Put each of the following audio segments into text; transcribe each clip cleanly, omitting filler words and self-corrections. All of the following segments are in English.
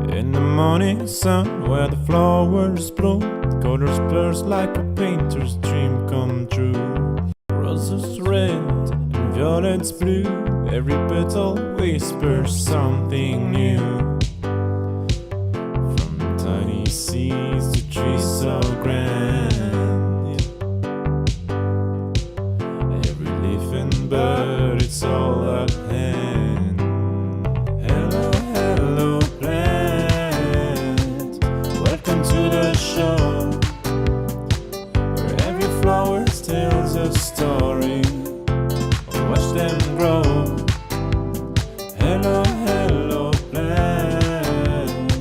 In the morning sun where the flowers bloom, colors burst like a painter's dream come true. Roses red and violets blue, every petal whispers something new. From tiny seeds to trees so grand, every leaf and bird, it's all at hand. Hello, hello plant, welcome to the show, where every flower tells a story. Watch them grow. Hello, hello plant,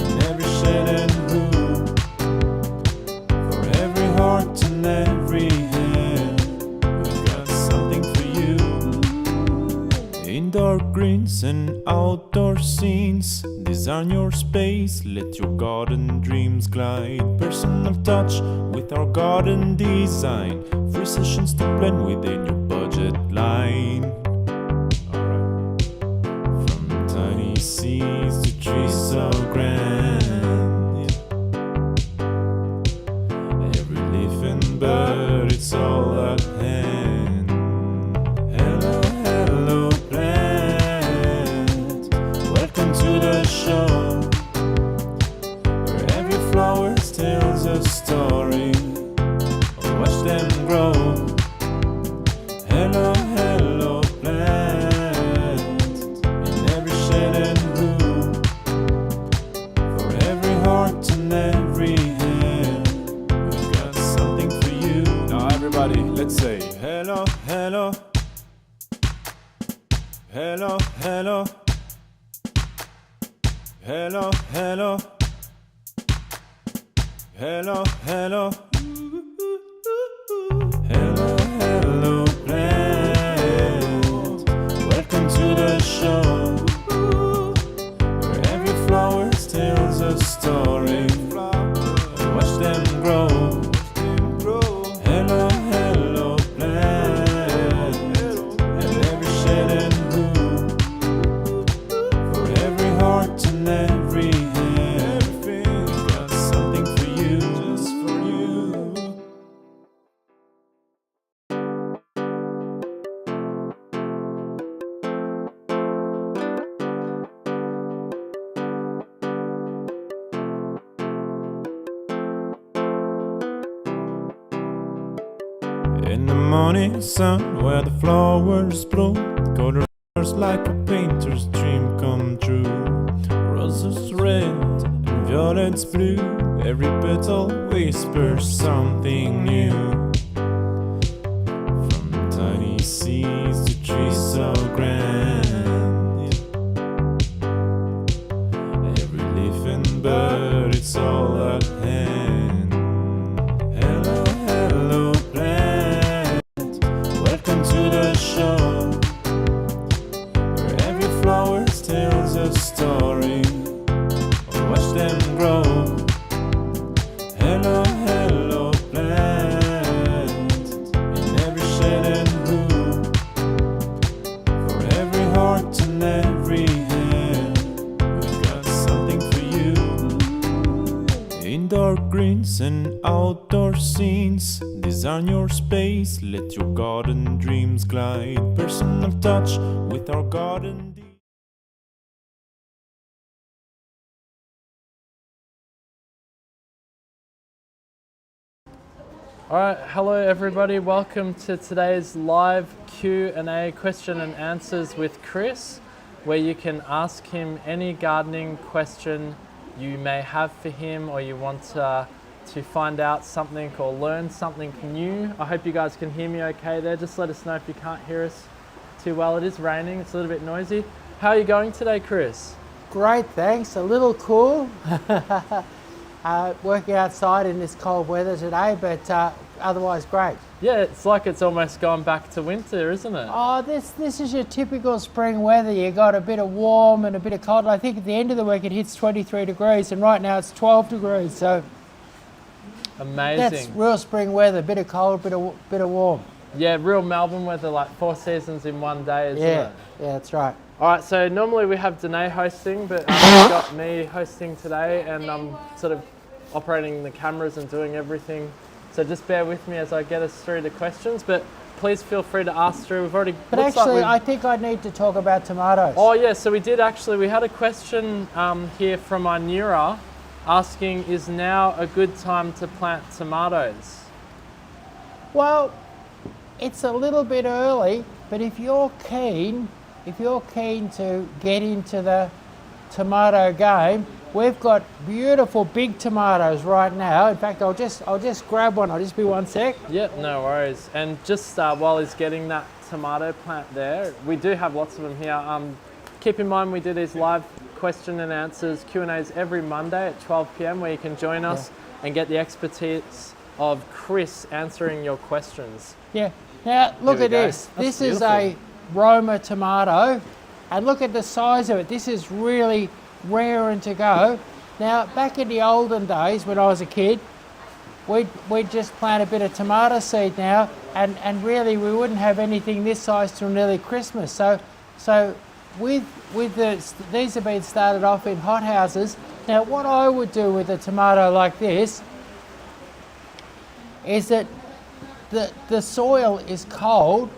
in every shade and hue, for every heart and every hand, we've got something for you. Indoor greens and outdoor scenes, design your space, let your garden dreams glide. Personal touch with our garden design, free sessions to blend within your budget line. From tiny seeds to trees so grand, every leaf and bird, it's all at hand. Hello, hello plant, welcome to the show, where every flower tells a story. Watch them grow. Hello, hello plant, in every shade and hue, for every heart and every hand, we've got something for you. Now everybody, let's say hello, hello, hello, hello, hello, hello, hello, hello. Hello, hello plant, welcome to the show, where every flower tells a story. Watch them grow. Hello, hello plant, in every shade and hue, for every heart and every hand, we've got something for you, just for you. In the morning sun where the flowers bloom, colors like a painter's dream come true. Roses red and violets blue, every petal whispers something new. From tiny seeds to trees so grand, every leaf and bird, it's all at hand. Hello, hello plant, welcome to the show, where every flower tells a story. Watch them grow. Hello, hello plant, in every shade and hue, for every heart and every hand, we've got something for you. Indoor greens and outdoor scenes, design your space, let your garden dreams glide. Personal touch with our garden. All right, hello everybody. Welcome to today's live Q&A, question and answers with Chris, where you can ask him any gardening question you may have for him, or you want to find out something or learn something new. I hope you guys can hear me okay there. Just let us know if you can't hear us too well. It is raining, it's a little bit noisy. How are you going today, Chris? Great, thanks. A little cool. Working outside in this cold weather today, but otherwise great. Yeah, it's like it's almost gone back to winter, isn't it? Oh, this is your typical spring weather. You got a bit of warm and a bit of cold. I think at the end of the week it hits 23 degrees, and right now it's 12 degrees. So amazing. that's real spring weather. Bit of cold, bit of warm. Yeah, real Melbourne weather, like 4 seasons in one day, isn't Yeah, it? yeah, that's right. All right, so normally we have Danae hosting, but you've got me hosting today, and I'm sort of operating the cameras and doing everything. So just bear with me as I get us through the questions, but please feel free to ask through. We've already. But actually, I think I need to talk about tomatoes. Oh yeah, so we had a question here from Inura asking, is now a good time to plant tomatoes? Well, it's a little bit early, but if you're keen to get into the tomato game, we've got beautiful big tomatoes right now. In fact, I'll just grab one. I'll just be 1 sec. Yep, no worries. And just while he's getting that tomato plant there, we do have lots of them here. Keep in mind we do these live question and answers, Q&As every Monday at 12 p.m. where you can join us and get the expertise of Chris answering your questions. Yeah. Now look we at go. this. That's This is a Roma tomato, and look at the size of it. This is really raring to go. Now, back in the olden days when I was a kid, we'd just plant a bit of tomato seed now, and really we wouldn't have anything this size till nearly Christmas. So these have been started off in hothouses. Now, what I would do with a tomato like this is that the soil is cold,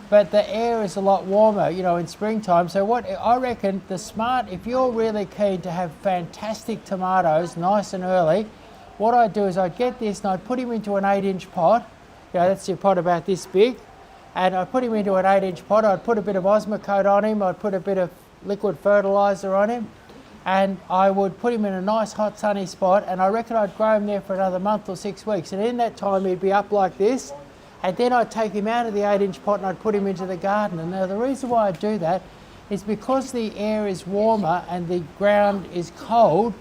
but the air is a lot warmer, you know, in springtime. So what I reckon, if you're really keen to have fantastic tomatoes, nice and early, what I'd do is I'd get this and I'd put him into an 8-inch pot. You know, that's your pot about this big. And I'd put him into an 8-inch pot. I'd put a bit of Osmocote on him. I'd put a bit of liquid fertilizer on him. And I would put him in a nice hot sunny spot, and I reckon I'd grow him there for another month or 6 weeks. And in that time he'd be up like this, and then I'd take him out of the 8-inch pot and I'd put him into the garden. And now the reason why I do that is because the air is warmer and the ground is cold.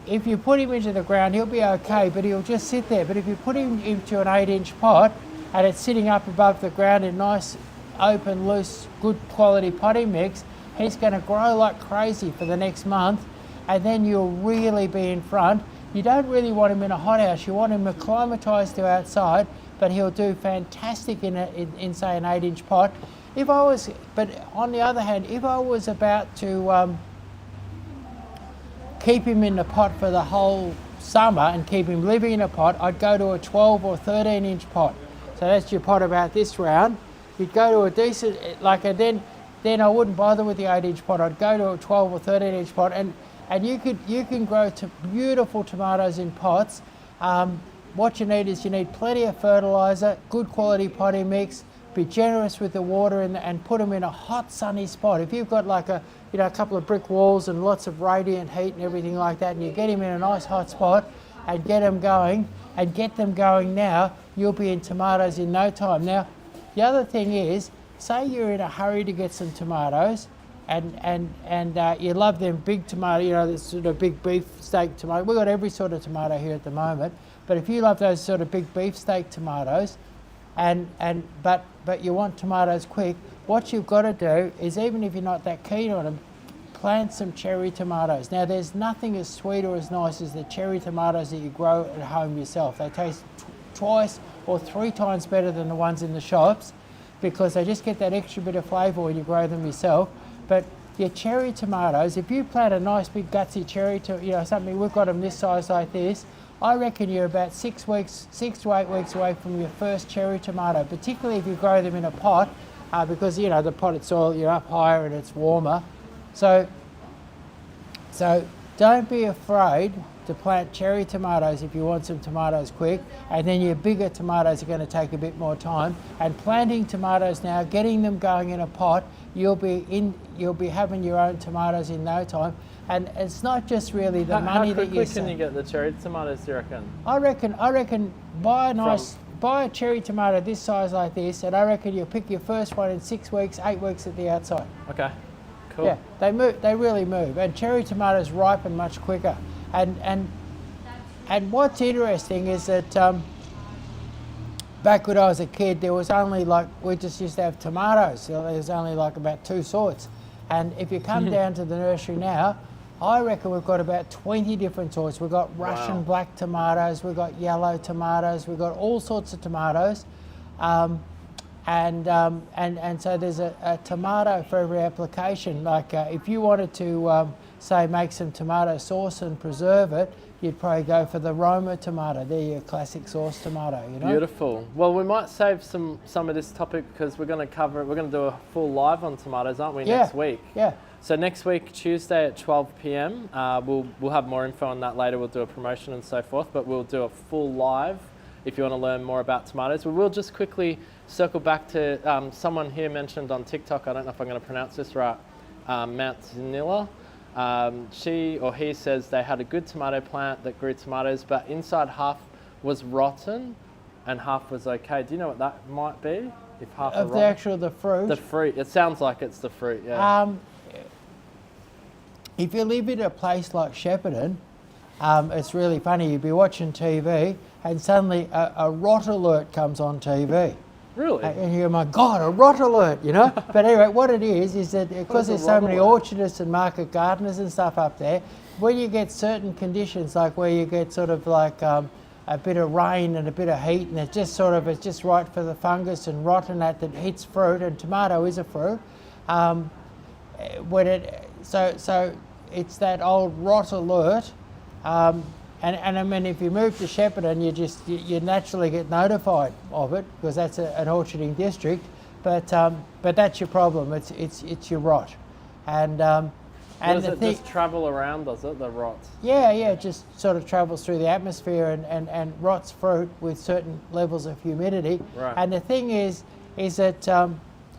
If you put him into the ground, he'll be okay, but he'll just sit there. But if you put him into an 8-inch pot and it's sitting up above the ground in nice, open, loose, good quality potting mix, he's going to grow like crazy for the next month, and then you'll really be in front. You don't really want him in a hothouse. You want him acclimatised to outside, but he'll do fantastic in say an 8-inch pot. But on the other hand, if I was about to keep him in the pot for the whole summer and keep him living in a pot, I'd go to a 12 or 13-inch pot. So that's your pot about this round. You'd go to a decent, then I wouldn't bother with the 8-inch pot. I'd go to a 12 or 13-inch pot, and you can grow beautiful tomatoes in pots. What you need plenty of fertilizer, good quality potting mix, be generous with the water, and put them in a hot sunny spot. If you've got like a couple of brick walls and lots of radiant heat and everything like that, and you get them in a nice hot spot and get them going now, you'll be in tomatoes in no time. Now, the other thing is, say you're in a hurry to get some tomatoes, and you love them big tomato, the sort of big beef steak tomato. We've got every sort of tomato here at the moment, but if you love those sort of big beef steak tomatoes, but you want tomatoes quick, what you've got to do is, even if you're not that keen on them, plant some cherry tomatoes. Now, there's nothing as sweet or as nice as the cherry tomatoes that you grow at home yourself. They taste twice or 3 times better than the ones in the shops, because they just get that extra bit of flavour when you grow them yourself. But your cherry tomatoes, if you plant a nice big gutsy cherry, something, we've got them this size like this, I reckon you're about 6 to 8 weeks away from your first cherry tomato, particularly if you grow them in a pot, because the potted soil, you're up higher and it's warmer. So don't be afraid to plant cherry tomatoes if you want some tomatoes quick, and then your bigger tomatoes are going to take a bit more time. And planting tomatoes now, getting them going in a pot, you'll be having your own tomatoes in no time. And it's not just really the money that you How quickly can you get the cherry tomatoes, do you reckon? I reckon buy a cherry tomato this size like this, and I reckon you'll pick your first one in 6 weeks, 8 weeks at the outside. Okay, cool. Yeah, they really move, and cherry tomatoes ripen much quicker. And what's interesting is that back when I was a kid, there was only we just used to have tomatoes. So there was only about 2 sorts. And if you come down to the nursery now, I reckon we've got about 20 different sorts. We've got Russian black tomatoes, we've got yellow tomatoes, we've got all sorts of tomatoes. and so there's a tomato for every application. Like if you wanted to say make some tomato sauce and preserve it, you'd probably go for the Roma tomato. They're your classic sauce tomato, you know. Beautiful. Well, we might save some of this topic because we're going to do a full live on tomatoes, aren't we, next week? Yeah. So next week, Tuesday at 12 p.m, we'll have more info on that later. We'll do a promotion and so forth, but we'll do a full live if you want to learn more about tomatoes. We will just quickly circle back to someone here mentioned on TikTok, I don't know if I'm going to pronounce this right, Mount Zanilla. She or he says they had a good tomato plant that grew tomatoes, but inside half was rotten and half was okay. Do you know what that might be? If half Of are the rotten? actual the fruit. The fruit. It sounds like it's the fruit, yeah. If you live in a place like Shepparton, it's really funny. You'd be watching TV and suddenly a rot alert comes on TV. Really? And you go, my God, a rot alert, you know? But anyway, what it is that because there's so many orchardists and market gardeners and stuff up there, when you get certain conditions, like where you get sort of like a bit of rain and a bit of heat, and it's just right for the fungus and rot and that hits fruit, and tomato is a fruit. So it's that old rot alert. And I mean, if you move to Shepparton, you naturally get notified of it because that's an orcharding district. But that's your problem. It's your rot, and does it just travel around? Does it, the rot? Yeah, it just sort of travels through the atmosphere and rots fruit with certain levels of humidity. Right. And the thing is that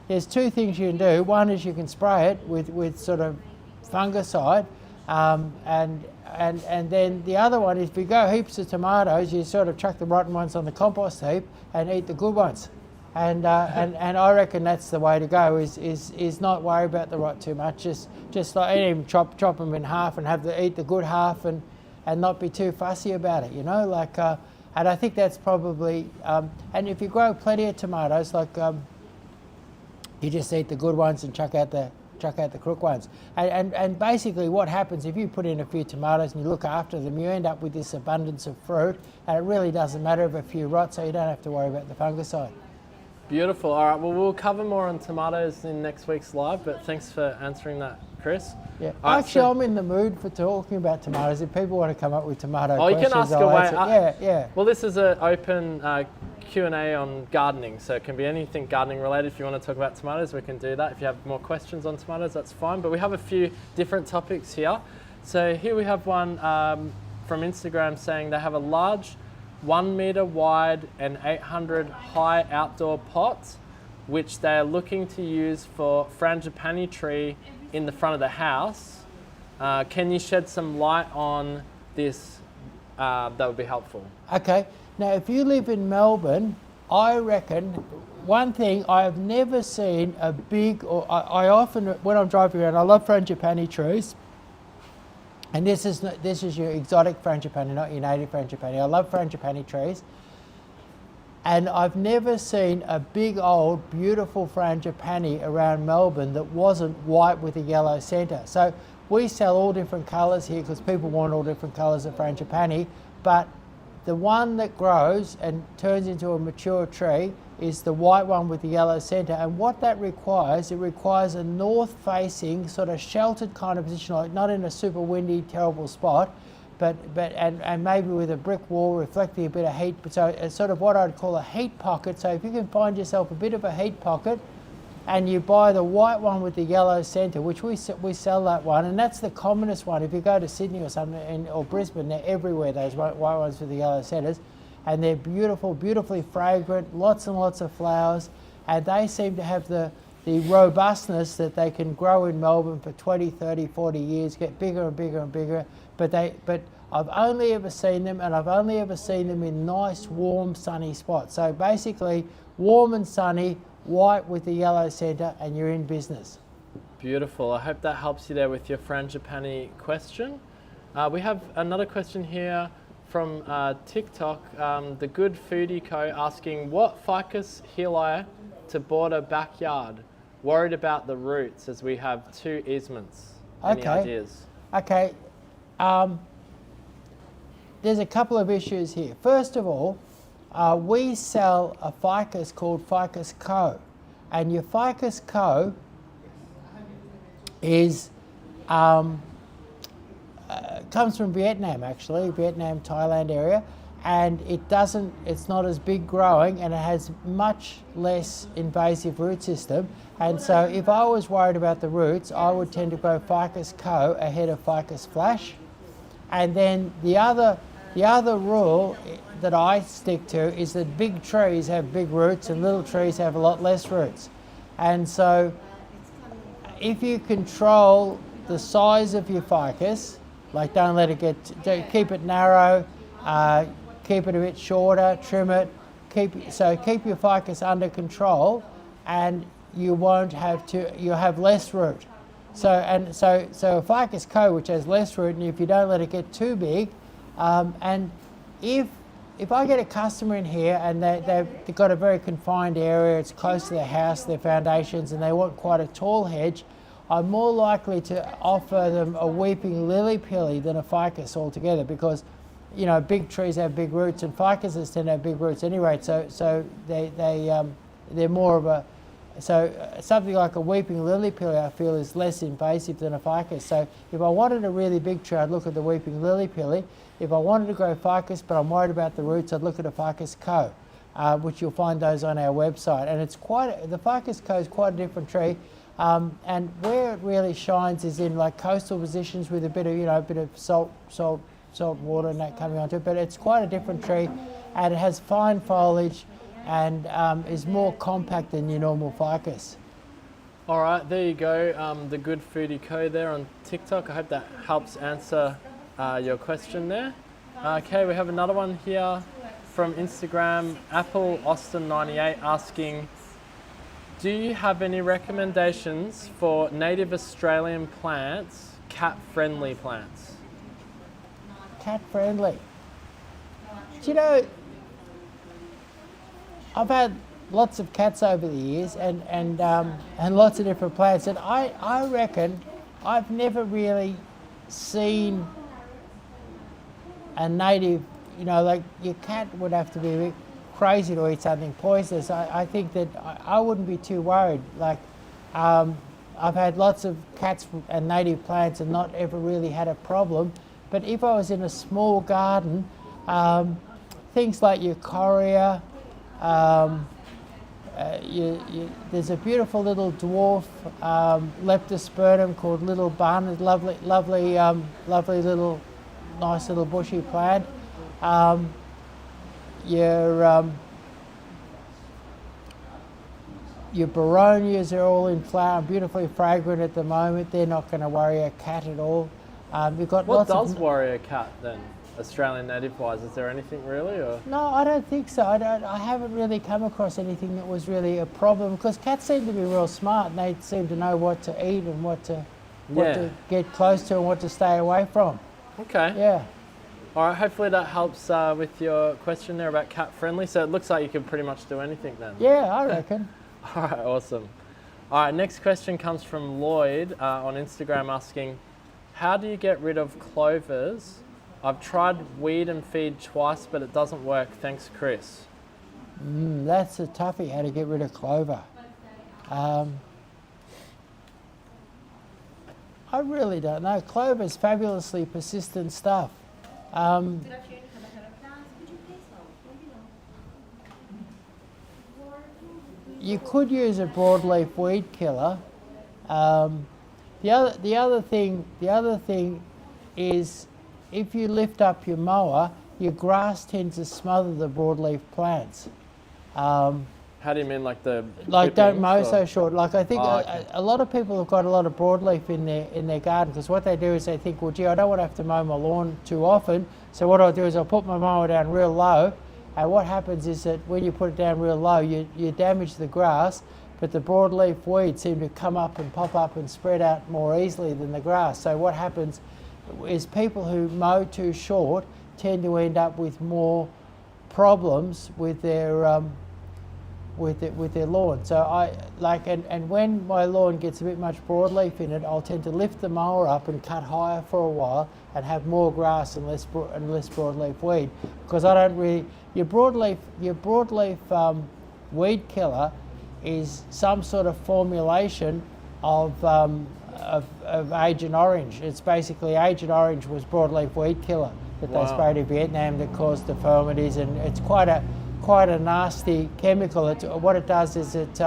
there's two things you can do. One is you can spray it with sort of fungicide, and then the other one is if you grow heaps of tomatoes, you sort of chuck the rotten ones on the compost heap and eat the good ones. And I reckon that's the way to go. Is not worry about the rot too much. Just like even chop them in half and eat the good half and not be too fussy about it. You know, like and I think that's probably and if you grow plenty of tomatoes, like you just eat the good ones and chuck out the crook ones. And basically what happens if you put in a few tomatoes and you look after them, you end up with this abundance of fruit, and it really doesn't matter if a few rot, so you don't have to worry about the fungicide. Beautiful. All right, well, we'll cover more on tomatoes in next week's live, but thanks for answering that, Chris. Yeah. All right, Actually, I'm in the mood for talking about tomatoes. If people want to come up with tomato you questions, can ask I'll away. answer. Yeah. Well, this is an open Q&A on gardening, so it can be anything gardening related. If you want to talk about tomatoes, we can do that. If you have more questions on tomatoes, that's fine. But we have a few different topics here. So here we have one from Instagram saying they have a large 1 meter wide and 800 high outdoor pot, which they are looking to use for frangipani tree in the front of the house. Can you shed some light on this? That would be helpful. Okay. Now, if you live in Melbourne, I reckon one thing I've never seen a big, or I often, when I'm driving around, I love frangipani trees. And this is your exotic frangipani, not your native frangipani. I love frangipani trees. And I've never seen a big old beautiful frangipani around Melbourne that wasn't white with a yellow centre. So we sell all different colours here because people want all different colours of frangipani, but the one that grows and turns into a mature tree is the white one with the yellow centre. And what that requires, it requires a north-facing, sort of sheltered kind of position, like not in a super windy, terrible spot, but maybe with a brick wall reflecting a bit of heat. So it's sort of what I'd call a heat pocket. So if you can find yourself a bit of a heat pocket, and you buy the white one with the yellow centre, which we sell that one, and that's the commonest one. If you go to Sydney or something, or Brisbane, they're everywhere, those white ones with the yellow centres, and they're beautiful, beautifully fragrant, lots and lots of flowers, and they seem to have the robustness that they can grow in Melbourne for 20, 30, 40 years, get bigger and bigger and bigger, but I've only ever seen them, and I've only ever seen them in nice, warm, sunny spots. So basically, warm and sunny, white with the yellow centre, and you're in business. Beautiful. I hope that helps you there with your frangipani question. We have another question here from TikTok, the Good Foodie Co. asking, what ficus heali to border backyard? Worried about the roots as we have 2 easements. Any ideas? Okay. There's a couple of issues here. First of all, we sell a ficus called Ficus Co. And your Ficus Co is comes from Vietnam, actually, Vietnam, Thailand area, and it's not as big growing, and it has much less invasive root system. And so if I was worried about the roots, I would tend to grow Ficus Co ahead of Ficus Flash. And then the other rule that I stick to is that big trees have big roots and little trees have a lot less roots. And so if you control the size of your ficus, like don't let it keep it narrow, keep it a bit shorter, trim it, keep your ficus under control, and you'll have less root. So a Ficus Co, which has less root, and if you don't let it get too big, and if I get a customer in here and they've got a very confined area, it's close to their house, their foundations, and they want quite a tall hedge, I'm more likely to offer them a weeping lily pilly than a ficus altogether, because big trees have big roots and ficuses tend to have big roots anyway. So they're more of a something like a weeping lily pilly I feel is less invasive than a ficus. So if I wanted a really big tree, I'd look at the weeping lily pilly. If I wanted to grow ficus but I'm worried about the roots, I'd look at a Ficus Co, which you'll find those on our website. And the Ficus Co is quite a different tree. And where it really shines is in like coastal positions with a bit of salt water and that coming onto it. But it's quite a different tree, and it has fine foliage and is more compact than your normal ficus. All right, there you go. The Good Foodie Co there on TikTok. I hope that helps answer your question there. Okay, we have another one here from Instagram, Apple Austin 98 asking, do you have any recommendations for native Australian plants, cat-friendly plants? Cat-friendly. Do you know, I've had lots of cats over the years and lots of different plants, and I reckon I've never really seen a native, like your cat would have to be a bit crazy to eat something poisonous. I think that I wouldn't be too worried. Like, I've had lots of cats and native plants and not ever really had a problem. But if I was in a small garden, things like your Coria, there's a beautiful little dwarf Leptospermum called Little Bun, lovely little, nice little bushy plant. Your Baronias are all in flower, beautifully fragrant at the moment. They're not going to worry a cat at all. You've got what lots does of worry a cat then, Australian native-wise? Is there anything really? Or? No, I don't think so. I haven't really come across anything that was really a problem, because cats seem to be real smart and they seem to know what to eat and what to get close to and what to stay away from. Okay. Yeah. All right, hopefully that helps with your question there about cat-friendly. So it looks like you can pretty much do anything then. Yeah, I reckon. All right, awesome. All right, next question comes from Lloyd on Instagram asking, how do you get rid of clovers? I've tried weed and feed twice, but it doesn't work. Thanks, Chris. That's a toughie, how to get rid of clover. I really don't know. Clover's fabulously persistent stuff. You could use a broadleaf weed killer. The other thing is, if you lift up your mower, your grass tends to smother the broadleaf plants. How do you mean, like the like don't mow or? so short? Like I think okay. a lot of people have got a lot of broadleaf in their garden, because what they do is they think, well, gee, I don't want to have to mow my lawn too often, so what I'll do is I'll put my mower down real low, and what happens is that when you put it down real low, you damage the grass, but the broadleaf weeds seem to come up and pop up and spread out more easily than the grass. So what happens is people who mow too short tend to end up with more problems with their with their lawn. So I like, and when my lawn gets a bit much broadleaf in it, I'll tend to lift the mower up and cut higher for a while and have more grass and less broadleaf weed, because I don't really, your broadleaf weed killer is some sort of formulation of Agent Orange. It's basically, Agent Orange was broadleaf weed killer that they sprayed in Vietnam that caused deformities, and it's quite a nasty chemical. What it does is it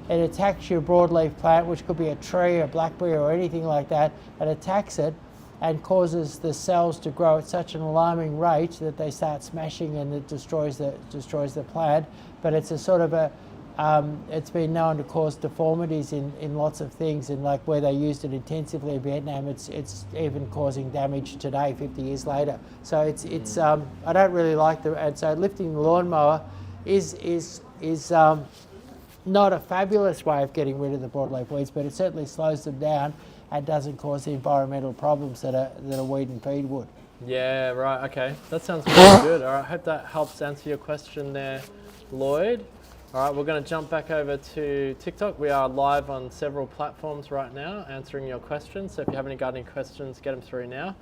attacks your broadleaf plant, which could be a tree, a blackberry, or anything like that. It attacks it and causes the cells to grow at such an alarming rate that they start smashing, and it destroys the plant. But it's a sort of a it's been known to cause deformities in lots of things, and like where they used it intensively in Vietnam, it's even causing damage today, 50 years later. So it's I don't really like and so lifting the lawnmower is not a fabulous way of getting rid of the broadleaf weeds, but it certainly slows them down and doesn't cause the environmental problems that a weed and feed would. Yeah, right, okay. That sounds really good. All right, I hope that helps answer your question there, Lloyd. All right, we're going to jump back over to TikTok. We are live on several platforms right now answering your questions. So if you have any gardening questions, get them through now.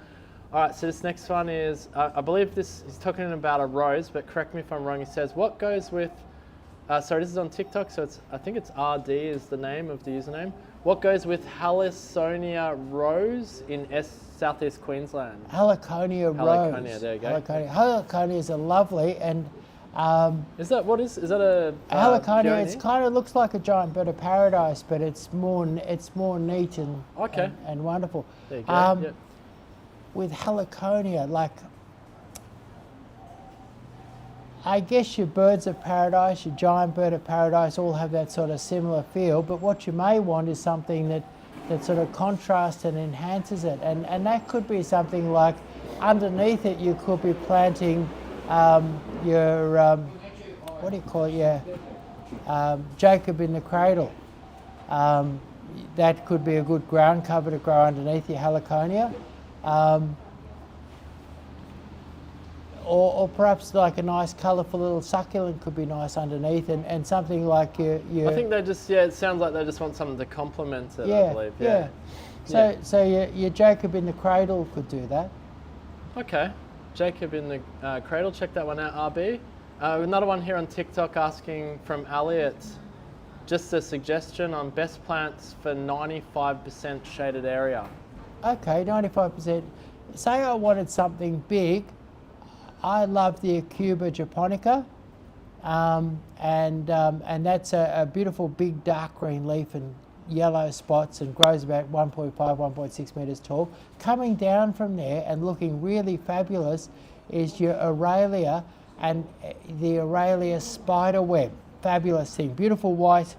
All right, so this next one is, I believe he's talking about a rose, but correct me if I'm wrong. He says, what goes with, sorry, this is on TikTok, so I think it's RD is the name of the username. What goes with Halisonia rose in southeast Queensland? Heliconia rose. Heliconia, there you go. Heliconias are lovely, and is that a Heliconia? peony? It kind of looks like a giant bird of paradise, but it's more neat and wonderful. There you go. Yep. With Heliconia, like, I guess your birds of paradise, your giant bird of paradise, all have that sort of similar feel. But what you may want is something that sort of contrasts and enhances it, and that could be something like, underneath it you could be planting your what do you call it? Yeah, Jacob in the cradle. That could be a good ground cover to grow underneath your Heliconia. Or perhaps like a nice colourful little succulent could be nice underneath, and something like your I think they just, it sounds like they just want something to complement it, I believe. Yeah. So your Jacob in the cradle could do that. Okay. Jacob in the cradle, check that one out, RB. Another one here on TikTok asking from Elliot, just a suggestion on best plants for 95% shaded area. Okay, 95%. Say I wanted something big. I love the Acuba japonica, and that's a beautiful big dark green leaf and yellow spots, and grows about 1.5, 1.6 metres tall. Coming down from there and looking really fabulous is your Aurelia, and the Aurelia spiderweb. Fabulous thing, beautiful white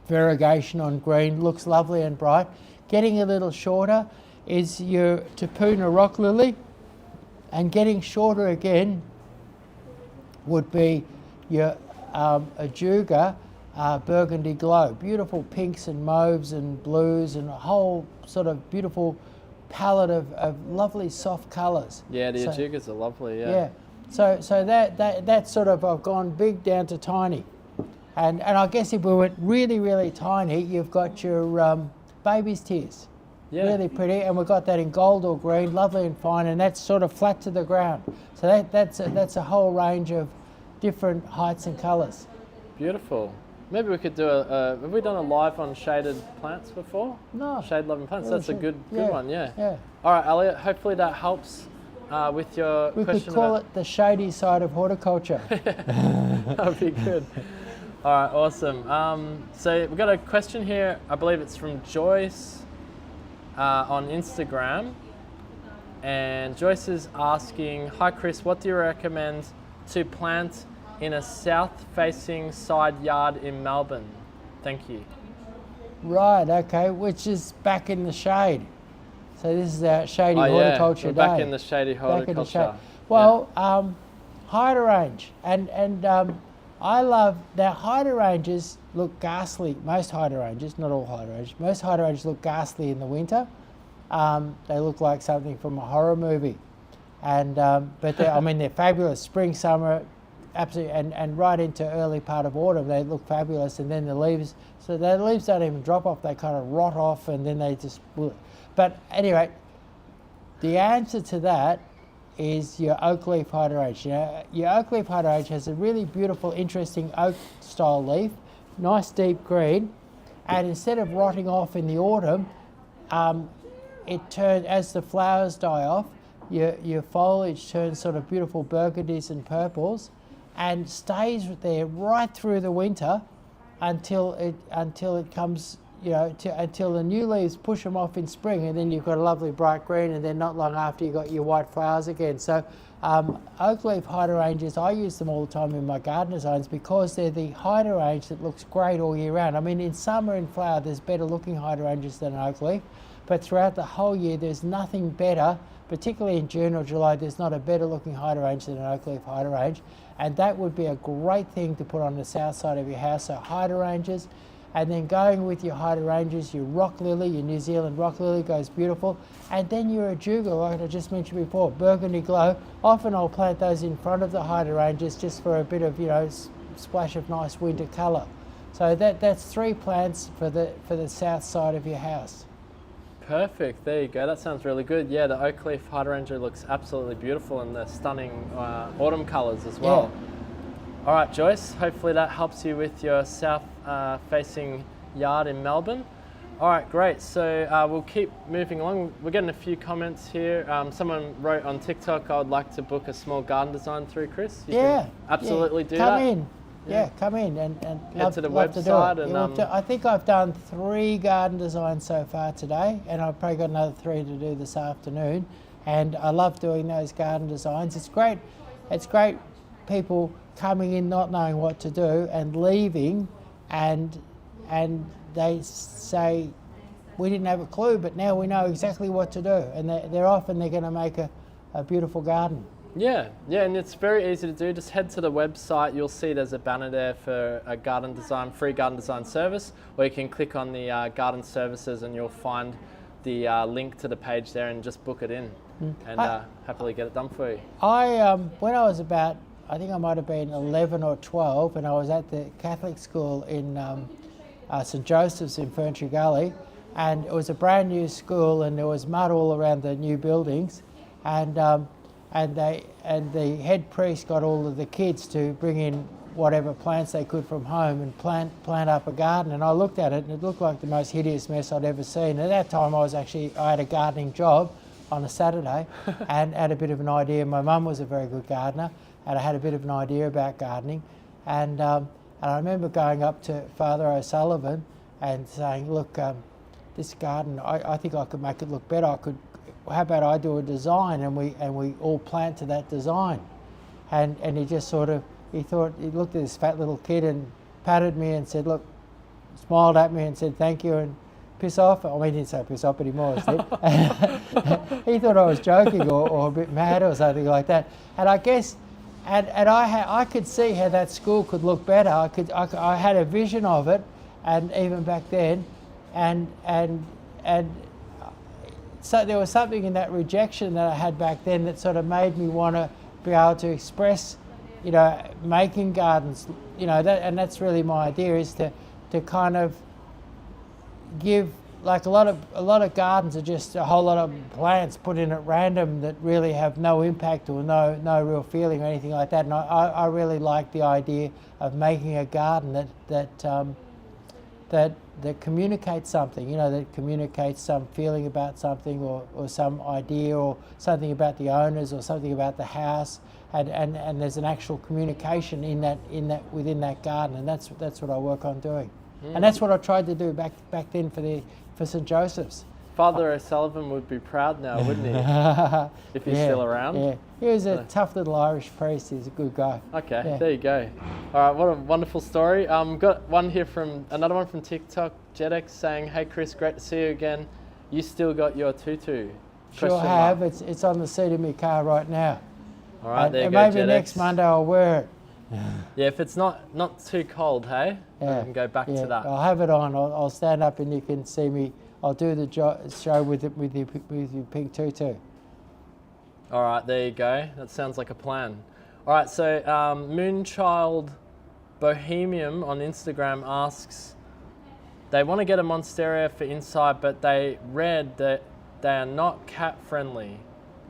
variegation on green, looks lovely and bright. Getting a little shorter is your Tapuna rock lily, and getting shorter again would be your Ajuga burgundy glow. Beautiful pinks and mauves and blues, and a whole sort of beautiful palette of lovely soft colours. Yeah, the Ajugas are lovely, Yeah. So that sort of, I've gone big down to tiny. And I guess if we went really, really tiny, you've got your baby's tears. Yeah. Really pretty, and we've got that in gold or green, lovely and fine, and that's sort of flat to the ground. So that's a whole range of different heights and colours. Beautiful. Maybe we could do have we done a live on shaded plants before? No. Shade loving plants, that's a good one, yeah. Yeah. All right, Elliot, hopefully that helps with your question. We could call it the shady side of horticulture. That would be good. All right, awesome. So we've got a question here, I believe it's from Joyce on Instagram. And Joyce is asking, hi Chris, what do you recommend to plant in a south-facing side yard in Melbourne? Thank you. Right, okay, which is back in the shade. So this is our shady horticulture day. Back in the shady horticulture. Well, hydrangea, and I love, now hydrangeas look ghastly, most hydrangeas, not all hydrangeas, most hydrangeas look ghastly in the winter. They look like something from a horror movie. And, but they're fabulous. Spring, summer, absolutely, and right into early part of autumn, they look fabulous. And then the leaves, so the leaves don't even drop off; they kind of rot off, and then they just. But anyway, the answer to that is your oak leaf hydrangea. Your oak leaf hydrangea has a really beautiful, interesting oak style leaf, nice deep green, and instead of rotting off in the autumn, it turns, as the flowers die off, your foliage turns sort of beautiful burgundies and purples, and stays there right through the winter until it comes, until the new leaves push them off in spring, and then you've got a lovely bright green, and then not long after you've got your white flowers again. So oak leaf hydrangeas, I use them all the time in my garden designs because they're the hydrangea that looks great all year round. I mean, in summer in flower, there's better looking hydrangeas than an oak leaf, but throughout the whole year, there's nothing better, particularly in June or July, there's not a better looking hydrangea than an oak leaf hydrangea, and that would be a great thing to put on the south side of your house. So hydrangeas. And then going with your hydrangeas, your rock lily, your New Zealand rock lily goes beautiful. And then your ajuga, like I just mentioned before, burgundy glow. Often I'll plant those in front of the hydrangeas just for a bit of, splash of nice winter colour. So that's 3 plants for the south side of your house. Perfect, there you go. That sounds really good. Yeah, the oak leaf hydrangea looks absolutely beautiful, and the stunning autumn colours as well. Yeah. All right, Joyce, hopefully that helps you with your south facing yard in Melbourne. All right, great. So we'll keep moving along. We're getting a few comments here. Someone wrote on TikTok, I would like to book a small garden design through Chris. You can absolutely do that. Come in. Yeah, come in and head to the love website. To do it. I think I've done 3 garden designs so far today, and I've probably got another 3 to do this afternoon. And I love doing those garden designs. It's great. It's great people coming in not knowing what to do and leaving, and they say, we didn't have a clue, but now we know exactly what to do, and they're going to make a beautiful garden. Yeah, and it's very easy to do. Just head to the website. You'll see there's a banner there for a garden design, free garden design service, or you can click on the garden services and you'll find the link to the page there and just book it in and happily get it done for you. When I was about, I think I might have been 11 or 12, and I was at the Catholic school in St Joseph's in Ferntree Gully, and it was a brand new school, and there was mud all around the new buildings, and the head priest got all of the kids to bring in whatever plants they could from home and plant up a garden. And I looked at it, and it looked like the most hideous mess I'd ever seen. At that time, I had a gardening job on a Saturday and had a bit of an idea. My mum was a very good gardener, and I had a bit of an idea about gardening. And I remember going up to Father O'Sullivan and saying, look, this garden, I think I could make it look better. How about I do a design, and we all plant to that design? And he just he looked at this fat little kid and patted me and said, look, smiled at me and said thank you and piss off. I mean, he didn't say piss off, but he more said. He thought I was joking or a bit mad or something like that. And I guess, and I could see how that school could look better. I had a vision of it, and even back then, and so there was something in that rejection that I had back then that sort of made me want to be able to express, making gardens, and that's really my idea, is to kind of give, like a lot of gardens are just a whole lot of plants put in at random that really have no impact or no real feeling or anything like that. And I really like the idea of making a garden that communicates something, that communicates some feeling about something or some idea or something about the owners or something about the house, and there's an actual communication within that garden, and that's what I work on doing. And that's what I tried to do back then for St Joseph's. Father O'Sullivan would be proud now, wouldn't he? If he's still around. Yeah, he was a tough little Irish priest. He's a good guy. Okay, There you go. All right, what a wonderful story. Got another one from TikTok, Jedex, saying, "Hey Chris, great to see you again. You still got your tutu?" Sure have. It's on the seat of my car right now. All right, there you go, maybe Jedex. Next Monday I'll wear it. Yeah, if it's not too cold, hey, we can go back to that. I'll have it on. I'll stand up and you can see me. I'll do the show with your pink tutu. All right, there you go. That sounds like a plan. All right, so Moonchild Bohemian on Instagram asks, they want to get a Monstera for inside, but they read that they are not cat friendly.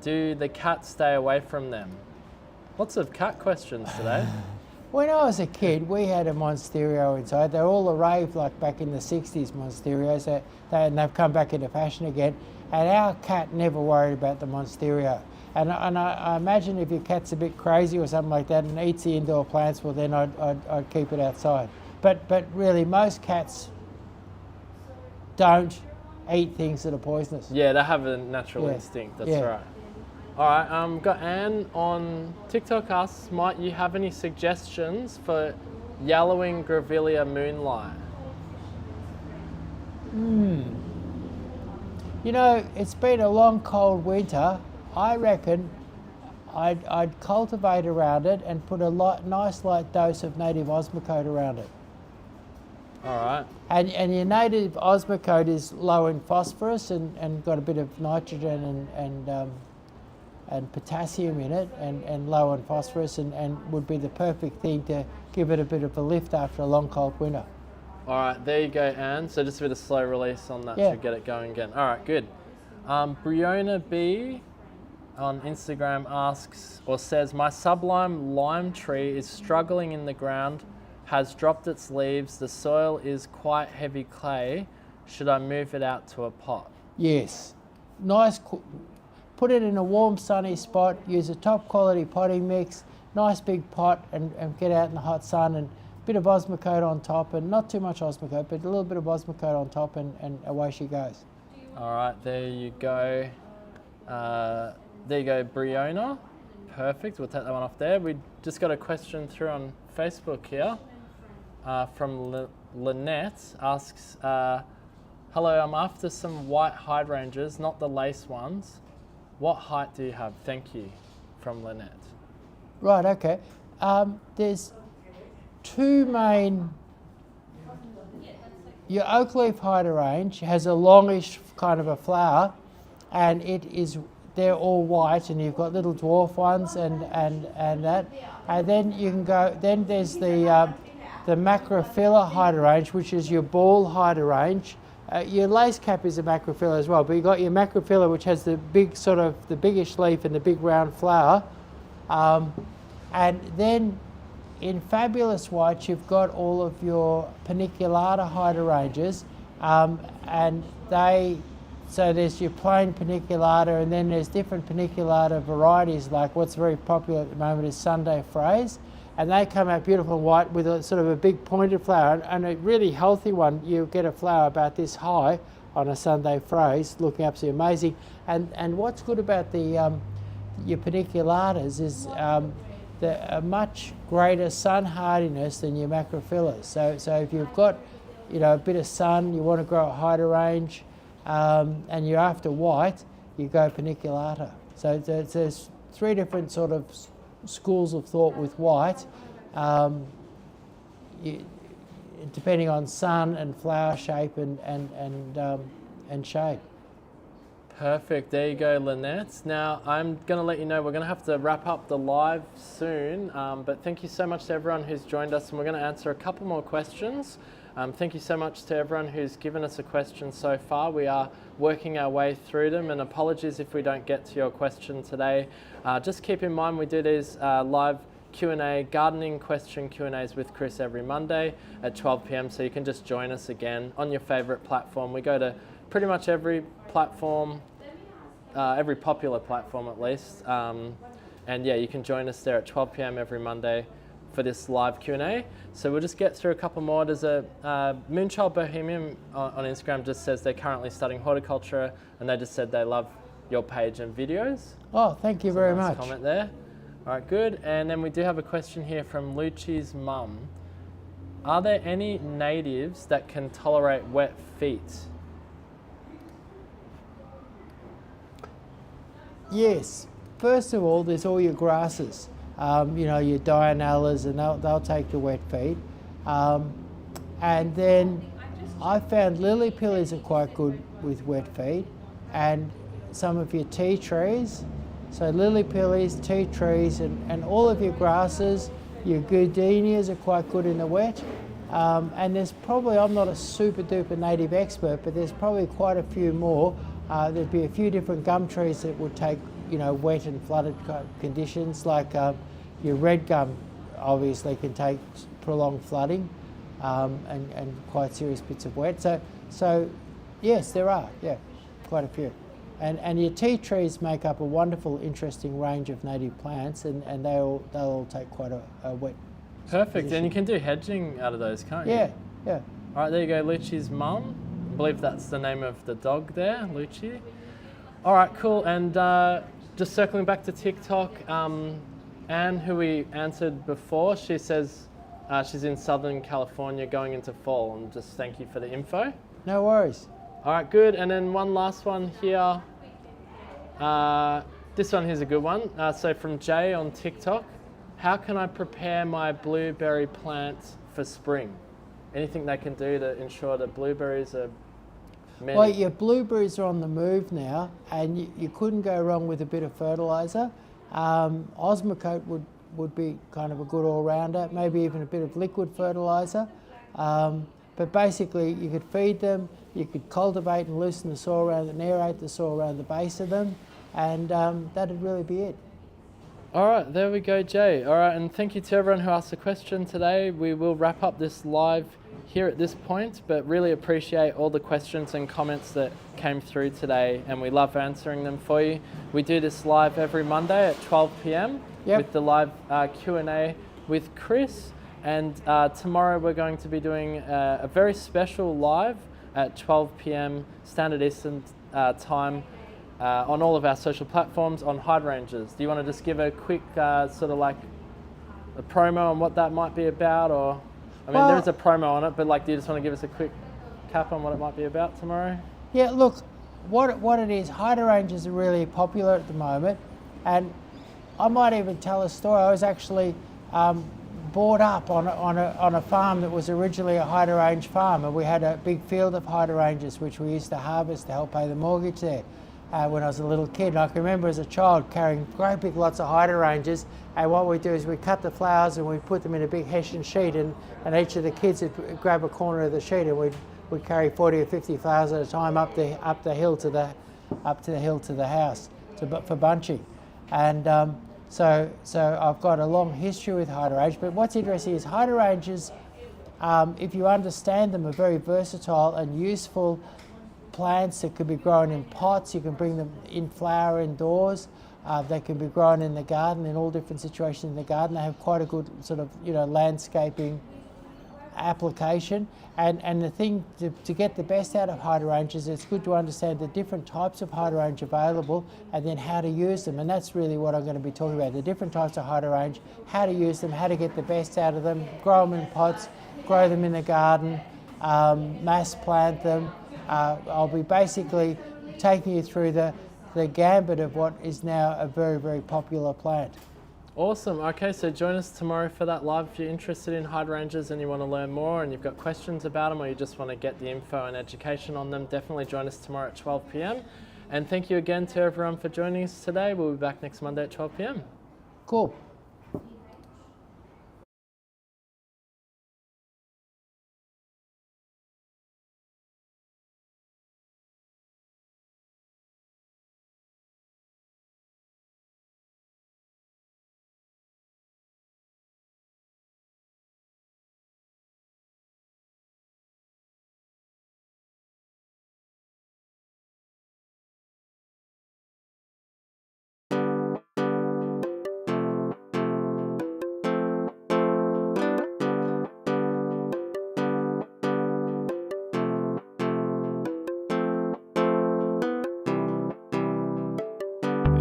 Do the cats stay away from them? Lots of cat questions today. When I was a kid, we had a Monsterio inside. They're all the rave, like back in the 60s Monsterios, and they've come back into fashion again. And our cat never worried about the Monsterio. And I imagine if your cat's a bit crazy or something like that and eats the indoor plants, well then I'd keep it outside. But really, most cats don't eat things that are poisonous. Yeah, they have a natural Yeah. instinct, that's Yeah. right. All right, got Anne on TikTok asks, might you have any suggestions for yellowing Grevillea moonlight? You know, it's been a long, cold winter. I reckon I'd cultivate around it and put a nice light dose of native osmocote around it. All right. And your native osmocote is low in phosphorus and got a bit of nitrogen and potassium in it and low in phosphorus and would be the perfect thing to give it a bit of a lift after a long, cold winter. All right, there you go, Anne. So just a bit of slow release on that Yeah. should get it going again. All right, good. Briona B on Instagram asks or says, my sublime lime tree is struggling in the ground, has dropped its leaves, the soil is quite heavy clay. Should I move it out to a pot? Yes. Nice. Put it in a warm, sunny spot. Use a top quality potting mix. Nice big pot and get out in the hot sun and a bit of osmocote on top and not too much osmocote, but a little bit of osmocote on top and away she goes. All right, there you go. There you go, Briona. Perfect, we'll take that one off there. We just got a question through on Facebook here from Lynette. Asks, hello, I'm after some white hydrangeas, not the lace ones. What height do you have? Thank you, from Lynette. Right, okay. There's two main. Your oak leaf hydrangea has a longish kind of a flower, and they're all white, and you've got little dwarf ones and that, and then you can go. Then there's the macrophylla hydrangea, which is your ball hydrangea. Your lace cap is a macrophylla as well, but you've got your macrophylla, which has the big sort of the biggish leaf and the big round flower, and then in fabulous white you've got all of your paniculata hydrangeas, and so there's your plain paniculata, and then there's different paniculata varieties, like what's very popular at the moment is Sunday Fraise. And they come out beautiful white with a sort of a big pointed flower, and a really healthy one. You get a flower about this high on a Sunday Fraise, looking absolutely amazing. And what's good about the your paniculatas is a much greater sun hardiness than your macrophyllas. So if you've got a bit of sun, you want to grow a hydrangea, and you're after white, you go paniculata. So there's three different sort of schools of thought with white, depending on sun and flower shape and shade. Perfect, there you go, Lynette. Now I'm going to let you know we're going to have to wrap up the live soon, but thank you so much to everyone who's joined us, and we're going to answer a couple more questions. Thank you so much to everyone who's given us a question so far. We are working our way through them, and apologies if we don't get to your question today. Just keep in mind we do these live Q&A, gardening question Q&As with Chris every Monday at 12 p.m. So you can just join us again on your favourite platform. We go to pretty much every platform, every popular platform at least. And yeah, you can join us there at 12 p.m. every Monday for this live Q&A. So we'll just get through a couple more. There's a Moonchild Bohemian on Instagram just says they're currently studying horticulture, and they just said they love your page and videos. Oh, thank you very Nice much. comment there. All right, good. And then we do have a question here from Lucci's mum. Are there any natives that can tolerate wet feet? Yes. First of all, there's all your grasses. Your dianellas, and they'll take the wet feet. And then I found lily pillies are quite good with wet feet, and some of your tea trees, So lily pillies, tea trees, and all of your grasses, your goodenias are quite good in the wet. And there's probably, I'm not a super duper native expert, but there's probably quite a few more. There'd be a few different gum trees that would take, wet and flooded conditions, like your red gum obviously can take prolonged flooding and quite serious bits of wet. So yes, there are, quite a few. And your tea trees make up a wonderful, interesting range of native plants, and they'll all take quite a wet. Perfect, position. and you can do hedging out of those, can't you? Yeah. All right, there you go, Lucci's mum. I believe that's the name of the dog there, Lucci. All right, cool, and just circling back to TikTok, Anne, who we answered before, she says she's in Southern California going into fall, and just thank you for the info. No worries. All right, good, and then one last one here. This one here's a good one. So from Jay on TikTok, how can I prepare my blueberry plants for spring? Anything they can do to ensure that blueberries are many? Well, your blueberries are on the move now, and you couldn't go wrong with a bit of fertiliser. Osmocote would be kind of a good all-rounder, maybe even a bit of liquid fertiliser. But basically, you could feed them, you could cultivate and loosen the soil around and aerate the soil around the base of them, and that'd really be it. All right, there we go, Jay. All right, and thank you to everyone who asked a question today. We will wrap up this live here at this point, but really appreciate all the questions and comments that came through today, and we love answering them for you. We do this live every Monday at 12 p.m. with the live Q&A with Chris, and tomorrow we're going to be doing a very special live at 12 p.m. Standard Eastern Time on all of our social platforms on hydrangeas. Do you want to just give a quick sort of like a promo on what that might be about, or I mean, there is a promo on it, but like, do you just want to give us a quick cap on what it might be about tomorrow? Yeah, look, what it is, hydrangeas are really popular at the moment, and I might even tell a story. I was actually brought up on a farm that was originally a hydrangea farm, and we had a big field of hydrangeas which we used to harvest to help pay the mortgage there. When I was a little kid, and I can remember as a child carrying great big lots of hydrangeas, and what we do is we cut the flowers and we put them in a big hessian sheet, and each of the kids would grab a corner of the sheet, and we'd carry 40 or 50 flowers at a time up the hill to the house for bunching. And so I've got a long history with hydrangeas. But what's interesting is hydrangeas, if you understand them, are very versatile and useful plants that could be grown in pots. You can bring them in flower indoors. They can be grown in the garden in all different situations in the garden. They have quite a good sort of landscaping application. And the thing to get the best out of hydrangeas, it's good to understand the different types of hydrangea available and then how to use them. And that's really what I'm going to be talking about, the different types of hydrangea, how to use them, how to get the best out of them, grow them in pots, grow them in the garden, mass plant them. I'll be basically taking you through the gambit of what is now a very, very popular plant. Awesome. Okay, so join us tomorrow for that live if you're interested in hydrangeas and you want to learn more and you've got questions about them, or you just want to get the info and education on them. Definitely join us tomorrow at 12 p.m. And thank you again to everyone for joining us today. We'll be back next Monday at 12 p.m. Cool.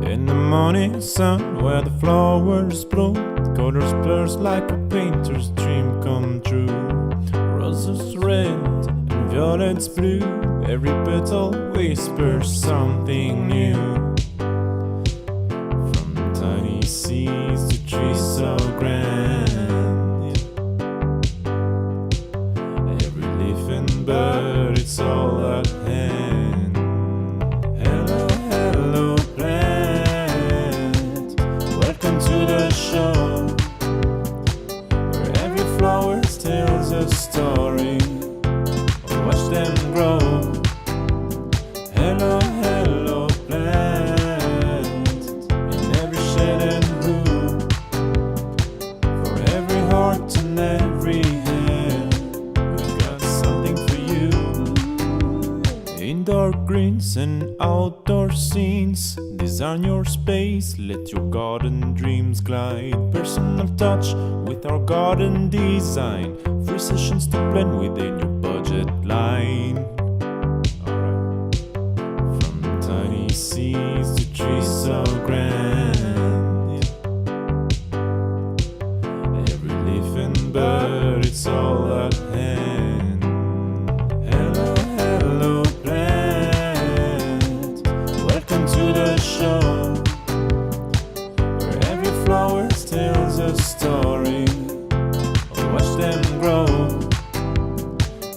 In the morning sun, where the flowers bloom, colors burst like a painter's dream come true. Roses red and violets blue, every petal whispers something new. From tiny seeds to trees so grand, every leaf and bird, it's all at hand. Hello, hello, plant. Hello, hello, plant. In every shed and room, for every heart and every hand, we've got something for you. Indoor greens and outdoor scenes, design your space, let your garden dreams glide. Personal touch with our garden design, free sessions to blend within your budget line. Alright. From tiny seeds to trees so grand, every leaf and bird, it's all at hand. Hello, hello, plant. Welcome to the show, where every flower tells a story. Watch them grow.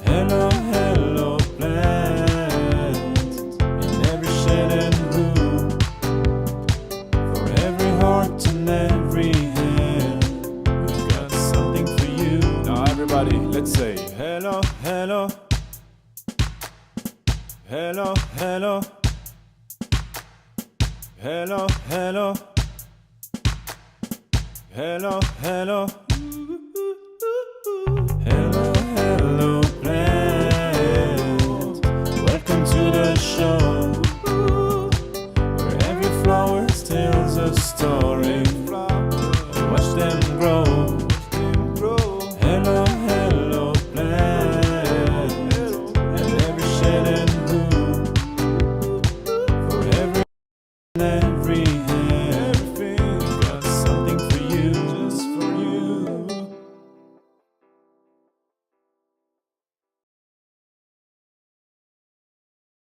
Hello, hello, plant. In every shed and room, for every heart and every hand, we've got something for you. Now everybody, let's say hello, hello. Hello, hello. Hello, hello. Hello, hello.